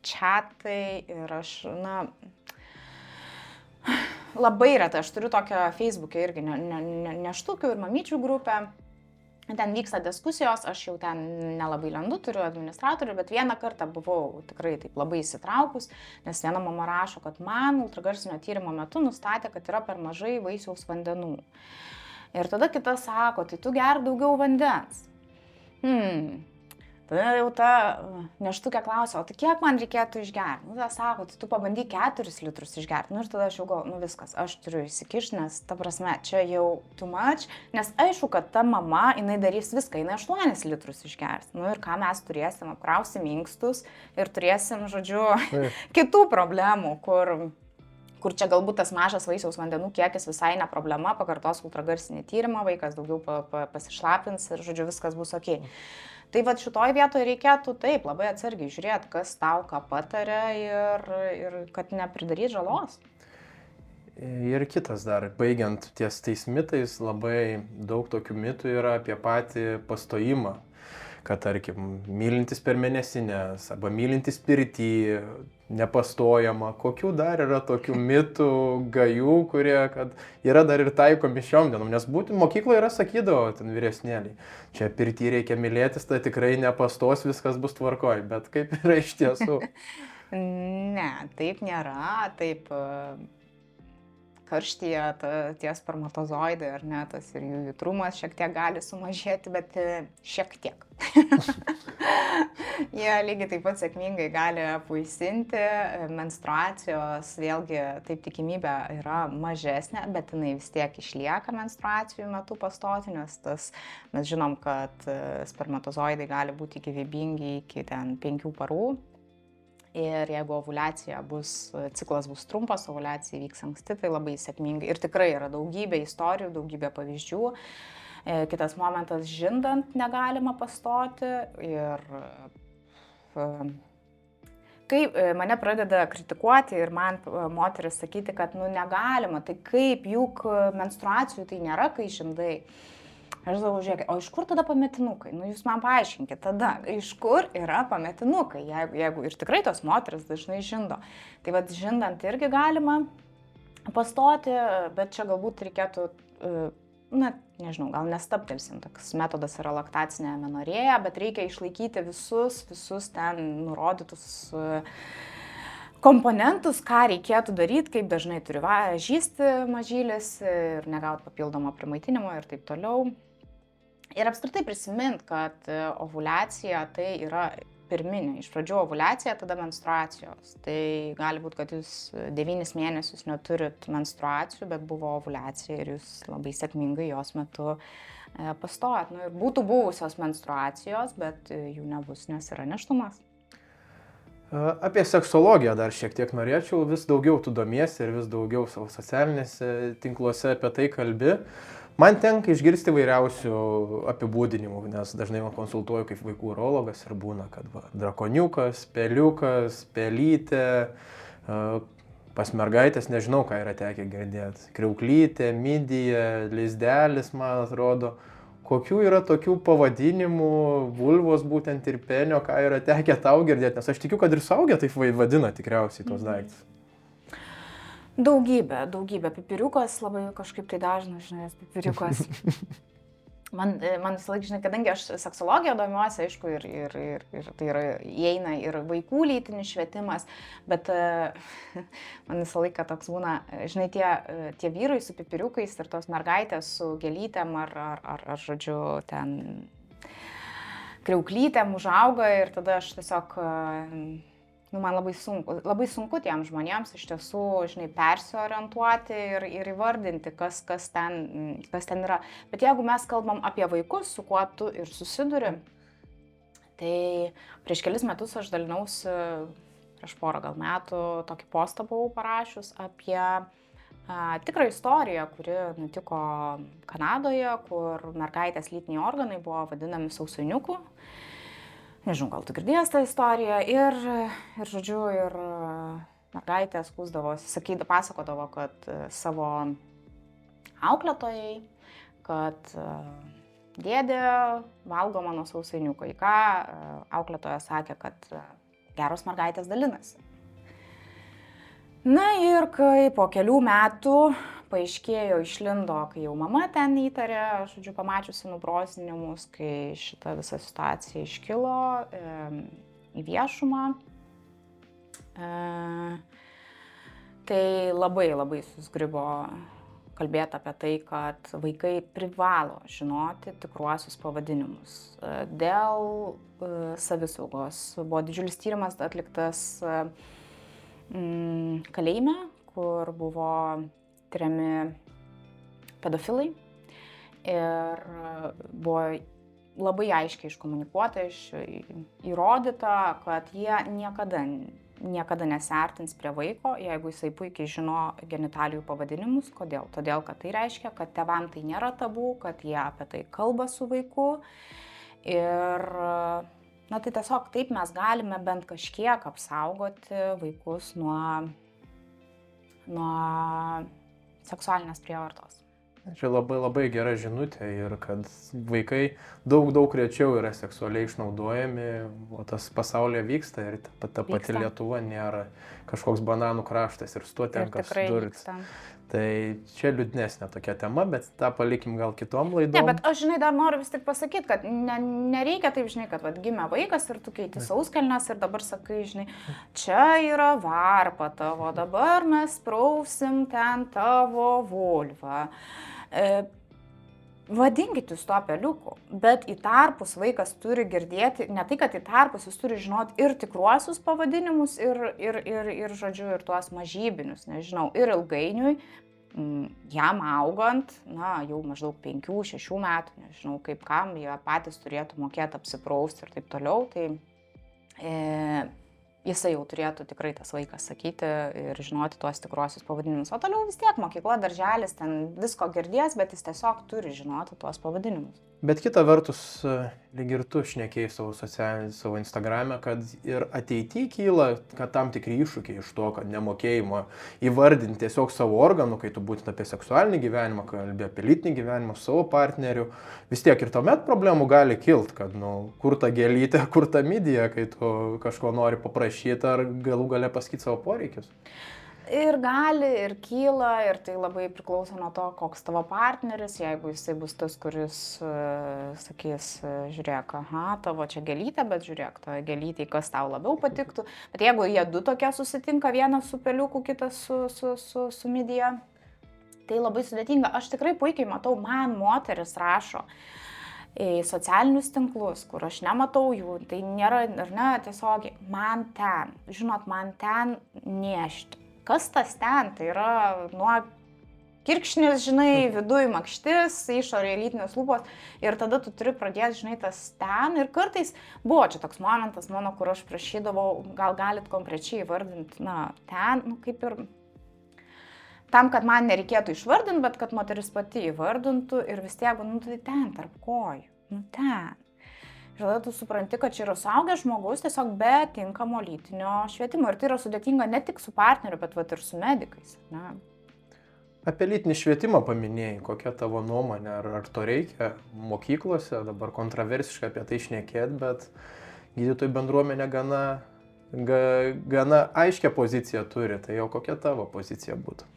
chatai ir aš, labai retai, aš turiu tokią Facebook'e irgi nėštukių ir mamyčių grupę. Ten vyksta diskusijos, aš jau ten nelabai lendu, turiu administratorių, bet vieną kartą buvau tikrai taip labai įsitraukus, nes viena mama rašo, kad man ultragarsinio tyrimo metu nustatė, kad yra per mažai vaisiaus vandenų. Ir tada kita sako, tai tu ger daugiau vandens. Tada jau ta nėštukė klausia, o tai kiek man reikėtų išgerti? Tada sako, tai tu pabandyk 4 litrus išgerti. Ir tada aš jau galvoju, viskas, aš turiu įsikišti, nes ta prasme, čia jau too much. Nes aišku, kad ta mama, jinai darys viską, jinai 8 litrus išgers. Ir ką mes turėsim, apkrausim inkstus ir turėsim, žodžiu, kitų problemų, kur čia galbūt tas mažas vaisiaus vandenų kiekis visai ne problema, pakartos ultragarsinį tyrimą, vaikas daugiau pasišlapins ir, žodžiu, viskas bus ok. Tai šitoj vietoje reikėtų taip labai atsargiai žiūrėti, kas tau ką pataria ir kad nepridaryt žalos. Ir kitas dar, baigiant ties tais mitais, labai daug tokių mitų yra apie patį pastojimą. Kad, tarkim, mylintis per mėnesinės arba mylintis pirty, nepastojama. Kokių dar yra tokių mitų, gajų, kurie yra dar ir taikomi šiom dienom? Nes mokykloje yra sakydavo ten vyresnėliai. Čia pirty reikia mylėtis, tai tikrai nepastos, viskas bus tvarkoj. Bet kaip yra iš tiesų? Ne, taip nėra. Taip, karštyje tie spermatozoidai, ar ne, tas ir jų judrumas šiek tiek gali sumažėti, bet šiek tiek. Jie lygiai taip pat sėkmingai gali apvaisinti, menstruacijos, vėlgi taip tikimybė yra mažesnė, bet jinai vis tiek išlieka menstruacijų metu pastoti, nes mes žinom, kad spermatozoidai gali būti gyvybingi iki 5 parų. Ir jeigu ciklas bus trumpas, ovuliacija vyks anksti, tai labai sėkmingai. Ir tikrai yra daugybė istorijų, daugybė pavyzdžių. Kitas momentas, žindant negalima pastoti. Ir kai mane pradeda kritikuoti ir man moteris sakyti, kad negalima, tai kaip, juk menstruacijų tai nėra, kai žindai. Aš galvoju, žiūrėkit, o iš kur tada pametinukai? Jūs man paaiškinkit tada, iš kur yra pametinukai, jeigu ir tikrai tos moteris dažnai žindo. Tai vad žindant irgi galima pastoti, bet čia galbūt reikėtų, nežinau, gal nestabtelsim, toks metodas yra laktacinė amenorėja, bet reikia išlaikyti visus ten nurodytus komponentus, ką reikėtų daryti, kaip dažnai turi žysti mažylis ir negauti papildomą primaitinimo ir taip toliau. Ir apskritai prisimint, kad ovuliacija tai yra pirminė. Iš pradžių ovuliacija, tada menstruacijos. Tai gali būti, kad jūs 9 mėnesius neturit menstruacijų, bet buvo ovuliacija ir jūs labai sėkmingai jos metu pastojat. Ir būtų buvusios menstruacijos, bet jų nebus, nes yra nėštumas. Apie seksologiją dar šiek tiek norėčiau, vis daugiau tu domiesi ir vis daugiau savo socialinėse tinkluose apie tai kalbi. Man tenka išgirsti vairiausių apibūdinimų, nes dažnai man konsultuoju kaip vaikų urologas ir būna, kad drakoniukas, peliukas, pelytė, pas mergaitės nežinau, ką yra tekę girdėti, kriauklytė, midija, lizdelis, man atrodo. Kokių yra tokių pavadinimų, vulvos būtent ir penio, ką yra tekę tau girdėti, nes aš tikiu, kad ir suaugę taip vadina tikriausiai tos daiktus. Daugybė. Pipiriukas labai kažkaip tai dažnas, žinai, pipiriukas. Man visą laiką, žinai, kadangi aš seksologiją domiuosi, aišku, ir tai yra, įeina ir vaikų lytinis švietimas, bet man visą laiką toks būna, žinai, tie vyrai su pipiriukais ir tos mergaitės su gėlytėm ar žodžiu, ten kriauklytėm užauga ir tada aš tiesiog, man labai sunku tiem žmonėms iš tiesų, žinai, persiorientuoti ir įvardinti, kas ten yra. Bet jeigu mes kalbam apie vaikus, su kuo tu ir susiduri, tai prieš kelis metus aš dalinausi, prieš porą gal metų, tokį postą buvau parašius apie tikrą istoriją, kuri nutiko Kanadoje, kur mergaitės lytiniai organai buvo vadinami sausainiuku. Nežinau, gal tu girdėjęs tą istoriją ir žodžiu, ir mergaitė skųsdavosi, pasakodavo, kad savo auklėtojai, kad dėdė valgo mano sausainiuką, į ką auklėtoja sakė, kad geros mergaitės dalinasi. Na ir kai po kelių metų paaiškėjo, išlindo, kai jau mama ten įtarė, žodžiu, pamačiusi nubrosinimus, kai šita visa situacija iškilo į viešumą, tai labai susgribo kalbėti apie tai, kad vaikai privalo žinoti tikruosius pavadinimus. Dėl savisaugos buvo didžiulis tyrimas atliktas kalėjime, kur buvo tiriami pedofilai ir buvo labai aiškiai iškomunikuota, įrodyta, kad jie niekada nesiartins prie vaiko, jeigu jisai puikiai žino genitalijų pavadinimus. Kodėl? Todėl, kad tai reiškia, kad tėvam tai nėra tabu, kad jie apie tai kalba su vaiku ir tai tiesiog taip mes galime bent kažkiek apsaugoti vaikus nuo seksualinės prievartos. Čia labai gera žinutė ir kad vaikai daug rečiau yra seksualiai išnaudojami, o tas pasaulyje vyksta ir ta pati Lietuva nėra kažkoks bananų kraštas ir su tuo tenka susidurti. Tai čia liūdnesnė tokia tema, bet tą palikim gal kitom laidom. Ne, bet aš, žinai, dar noriu vis tik pasakyti, kad nereikia taip, žinai, kad gimė vaikas ir tu keiti sauskelnes ir dabar sakai, žinai, čia yra varpa tavo, dabar mes prausim ten tavo vulvą. Vadinkit jūs to peliuku, bet į tarpus vaikas turi girdėti, ne tai, kad į tarpus jis turi žinoti ir tikruosius pavadinimus, ir žodžiu, ir tuos mažybinius, nežinau, ir ilgainiui, jam augant, na, jau maždaug 5-6 metų, nežinau kaip kam, jie patys turėtų mokėti apsiprausti ir taip toliau, tai jisai jau turėtų tikrai tas vaikas sakyti ir žinoti tuos tikruosius pavadinimus. O toliau vis tiek mokykla, darželis, ten visko girdės, bet jis tiesiog turi žinoti tuos pavadinimus. Bet kita vertus, lyg ir tu šnekėjai savo Instagram'e, kad ir ateityje kyla, kad tam tikri iššūkiai iš to, kad nemokėjimo įvardinti tiesiog savo organų, kai tu būtent apie seksualinį gyvenimą, kalbė apie lytinį gyvenimą su savo partneriu, vis tiek ir tuomet problemų gali kilt, kad, kur ta gėlytė, kur ta midija, kai tu kažko nori paprašyti ar galų gale pasakyti savo poreikius. Ir gali, ir kyla, ir tai labai priklauso nuo to, koks tavo partneris, jeigu jisai bus tas, kuris sakys, žiūrėk, aha, tavo čia gėlytė, bet žiūrėk, to gėlytė, kas tau labiau patiktų. Bet jeigu jie du tokie susitinka, vienas su peliuku, kitas su midija, tai labai sudėtinga. Aš tikrai puikiai matau, man moteris rašo į socialinius tinklus, kur aš nematau jų, tai nėra, ar ne, tiesiog man ten, žinot, man ten nešti. Kas tas ten? Tai yra nuo kirkšnis, žinai, viduj makštis, išorėje lytinės lūpos ir tada tu turi pradėti, žinai, tas ten. Ir kartais buvo čia toks momentas mano, kur aš prašydavau, gal galit konkrečiai įvardinti, na, ten, kaip ir tam, kad man nereikėtų išvardinti, bet kad moteris pati įvardintų ir vis tiek, tai ten, tarp kojų, ten. Ir tada tu supranti, kad čia yra suaugęs žmogus tiesiog be tinkamo lytinio švietimo. Ir tai yra sudėtinga ne tik su partneriu, bet ir su medikais. Ne? Apie lytinį švietimą paminėjai, kokia tavo nuomonė, ar to reikia mokyklose, dabar kontroversiškai apie tai šnekėt, bet gydytojų bendruomenė gana aiškią poziciją turi, tai jau kokia tavo pozicija būtų?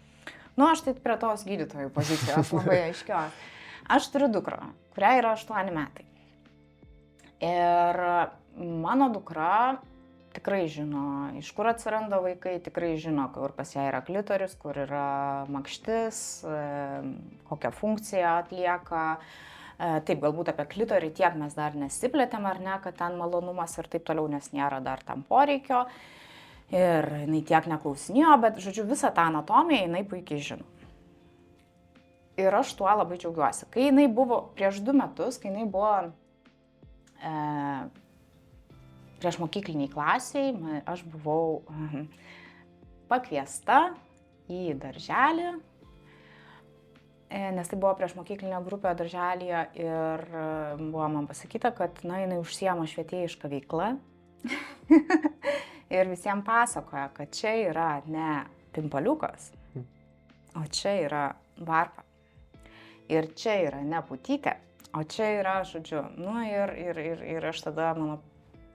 Aš tai prie tos gydytojų pozicijos labai aiškios. Aš turiu dukrą, kuriai yra 8 metai. Ir mano dukra tikrai žino, iš kur atsiranda vaikai, tikrai žino, kur pas ją yra klitoris, kur yra makštis, kokią funkciją atlieka. Taip, galbūt apie klitorį tiek mes dar nesiplėtėm, ar ne, kad ten malonumas ir taip toliau, nes nėra dar tam poreikio. Ir jinai tiek neklausinėjo, bet, žodžiu, visą tą anatomiją jinai puikiai žino. Ir aš tuo labai džiaugiuosi. Kai jinai buvo prieš 2 metus, kai jinai buvo prieš mokykliniai klasiai, aš buvau pakviesta į darželį, nes tai buvo prieš mokyklinę grupę darželyje ir buvo man pasakyta, kad jinai užsiema švietėjišką veiklą ir visiems pasakoja, kad čia yra ne pimpaliukas, o čia yra varpa ir čia yra ne putytė. O čia yra, žodžiu, ir aš tada, mano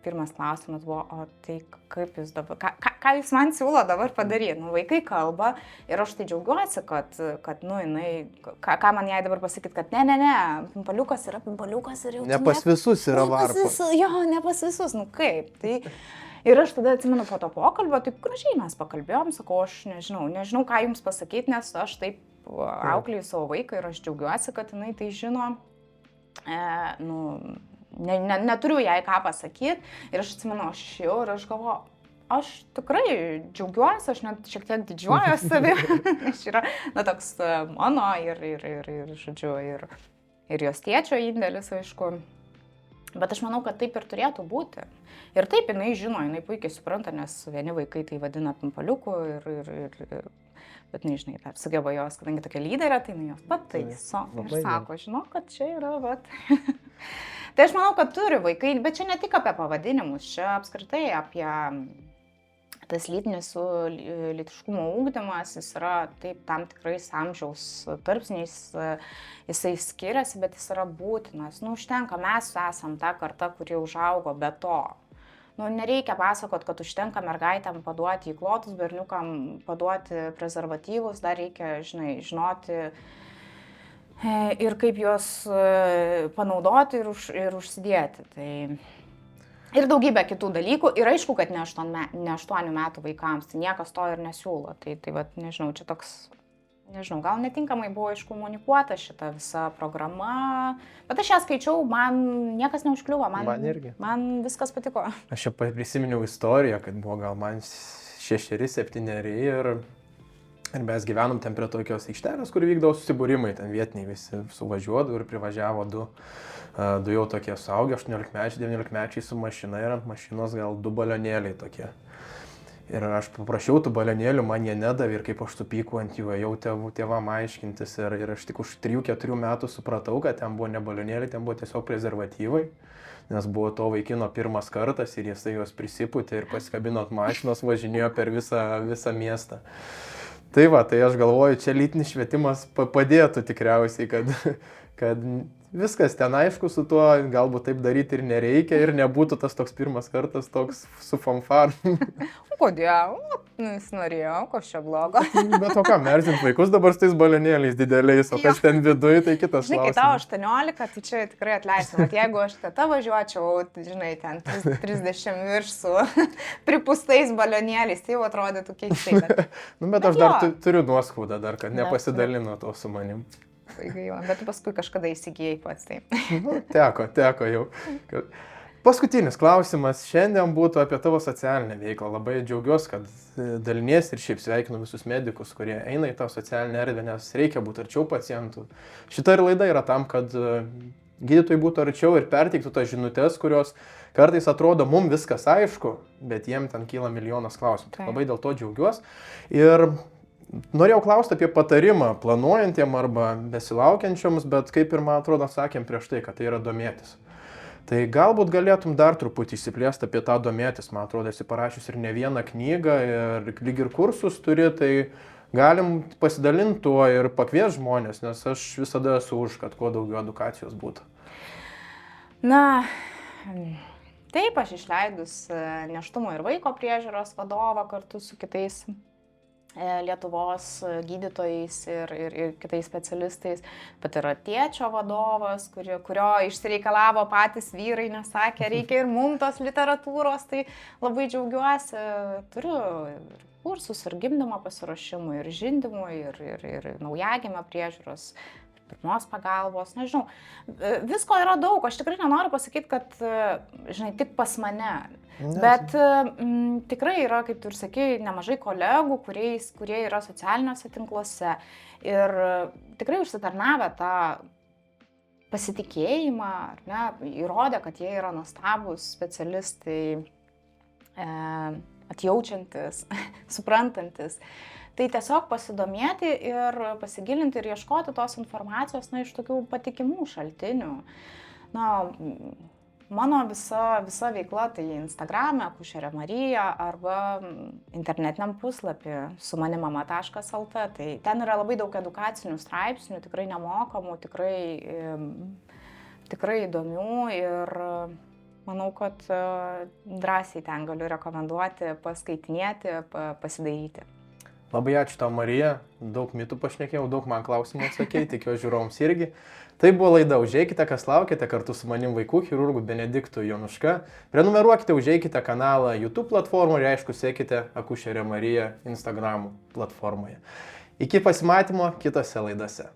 pirmas klausimas buvo, o tai kaip jūs dabar, ką jūs man siūlo dabar padaryti? Vaikai kalba ir aš tai džiaugiuosi, kad jinai, ką man jai dabar pasakyti, kad ne, pimpaliukas yra pimpaliukas ir jau... Ne pas visus yra varpa. Jo, ne pas visus, kaip, tai... Ir aš tada atsimenu po to pokalbio, taip gražiai mes pakalbėjom, sakau, aš nežinau, ką jums pasakyti, nes aš taip auklėju savo vaiką ir aš džiaugiuosi, kad jinai tai žino. Neturiu jai ką pasakyti ir aš atsimenu, aš jau ir aš galvoju, aš tikrai džiaugiuosi, aš net šiek tiek didžiuoju savimi, nes yra toks mano ir žodžiu, ir jos tėčio indėlis, aišku, bet aš manau, kad taip ir turėtų būti. Ir taip jinai žino, jinai puikiai supranta, nes vieni vaikai tai vadina pimpaliuku bet nežinai, dar sugeba jos, kadangi tokia lyderė, tai jos pataiso ir sako, žinau, kad čia yra, Tai aš manau, kad turi vaikai, bet čia ne tik apie pavadinimus, čia apskritai apie tas lytiškumo ugdymas, jis yra taip tam tikrais amžiaus tarpsniais, jisai skiriasi, bet jis yra būtinas. Užtenka, mes esam ta karta, kuri užaugo be to. nereikia pasakot, kad užtenka mergaitėm paduoti įklotus, berniukam paduoti prezervatyvus, dar reikia, žinoti ir kaip juos panaudoti ir užsidėti. Tai... Ir daugybė kitų dalykų. Ir aišku, kad ne 8 metų vaikams, tai niekas to ir nesiūlo. Tai vat, nežinau, čia toks, gal netinkamai buvo iškomunikuota šita visa programa. Bet aš ją skaičiau, man niekas neužkliuvo, man irgi. Man viskas patiko. Aš čia prisiminiau istoriją, kad buvo gal man 6-7 ir mes gyvenom ten prie tokios aikštelės, kur vykdavo susibūrimai, ten vietiniai visi suvažiuodavo ir privažiavo du jau tokie suaugę, 18-mečiai, 19-mečiai su mašina ir ant mašinos gal 2 balionėliai tokie. Ir aš paprašiau tų balionėlių, man jie nedavė ir kaip aš supykau ant jų, jau tėvam aiškintis ir aš tik už 3-4 metų supratau, kad ten buvo ne balionėliai, ten buvo tiesiog prezervatyvai, nes buvo to vaikino pirmas kartas ir jisai juos prisipūtė ir pasikabino ant mašinos, važinėjo per visą miestą. Tai va, tai aš galvoju, čia lytinis švietimas padėtų tikriausiai, kad viskas ten aišku su tuo, galbūt taip daryti ir nereikia ir nebūtų tas toks pirmas kartas toks su fanfaru. Kodėl? Jis norėjo, kas čia blogo. Bet o ką, merzint vaikus dabar su tais balionėliais dideliais, o kas ten viduje, tai kitas klausimas. Žinai, kai tau 18, tai čia tikrai atleisim. Jeigu aš teta važiuočiau, žinai, ten 30 virš su pripūstais balionėliais, tai jau atrodytų keistai. Bet aš dar turiu nuoskaudą dar, kad nepasidalino to su manim. Bet tu paskui kažkada įsigijai pats tai. Teko jau. Paskutinis klausimas šiandien būtų apie tavo socialinę veiklą. Labai džiaugiuosi, kad dalinies ir šiaip sveikinu visus medikus, kurie eina į tą socialinę erdvę, nes reikia būti arčiau pacientų. Šita ir laida yra tam, kad gydytojai būtų arčiau ir perteiktų tas žinutes, kurios kartais atrodo mums viskas aišku, bet jiem ten kyla milijonas klausimų. Tai. Labai dėl to džiaugiuosi. Ir norėjau klausti apie patarimą planuojantiem arba besilaukiančioms, bet kaip ir man atrodo sakėm prieš tai, kad tai yra domėtis. Tai galbūt galėtum dar truputį išsiplėsti apie tą domėtis. Man atrodo, esi parašius ir ne vieną knygą ir lyg ir kursus turi, tai galim pasidalinti tuo ir pakviesti žmonės, nes aš visada esu už, kad kuo daugiau edukacijos būtų. Na, taip, aš išleidus nėštumo ir vaiko priežiūros vadovą kartu su kitais Lietuvos gydytojais ir kitais specialistais, bet yra tėčio vadovas, kurio išsireikalavo patys vyrai, nes sakė, reikia ir mums tos literatūros, tai labai džiaugiuosi. Turiu ir kursus, ir gimdymo pasiruošimų, ir žindymų, ir naujagimio priežiūros, pirmos pagalbos, nežinau. Visko yra daug, aš tikrai nenoriu pasakyti, kad, žinai, tik pas mane. Bet tikrai yra, kaip tu ir sakei, nemažai kolegų, kurie yra socialiniuose tinkluose ir tikrai užsitarnavę tą pasitikėjimą, ar ne, įrodė, kad jie yra nuostabūs specialistai, atjaučiantis, suprantantis. Tai tiesiog pasidomėti ir pasigilinti ir ieškoti tos informacijos, iš tokių patikimų šaltinių. Mano visa veikla tai Instagrame, Akušerė Marija, arba internetiniam puslapį sumanimama.lt. Tai ten yra labai daug edukacinių straipsnių, tikrai nemokamų, tikrai įdomių ir manau, kad drąsiai ten galiu rekomenduoti, paskaitinėti, pasidairyti. Labai ačiū tau, Marija. Daug mitų pašnekėjau, daug man klausimų atsakėjai, tikiuosi žiūrovams irgi. Tai buvo laida Užeikite, kas laukiate, kartu su manim vaikų chirurgu Benediktu Jonuška. Prenumeruokite Užeikite kanalą YouTube platformoje ir aišku, sekite Akušerę Mariją Instagram platformoje. Iki pasimatymo kitose laidose.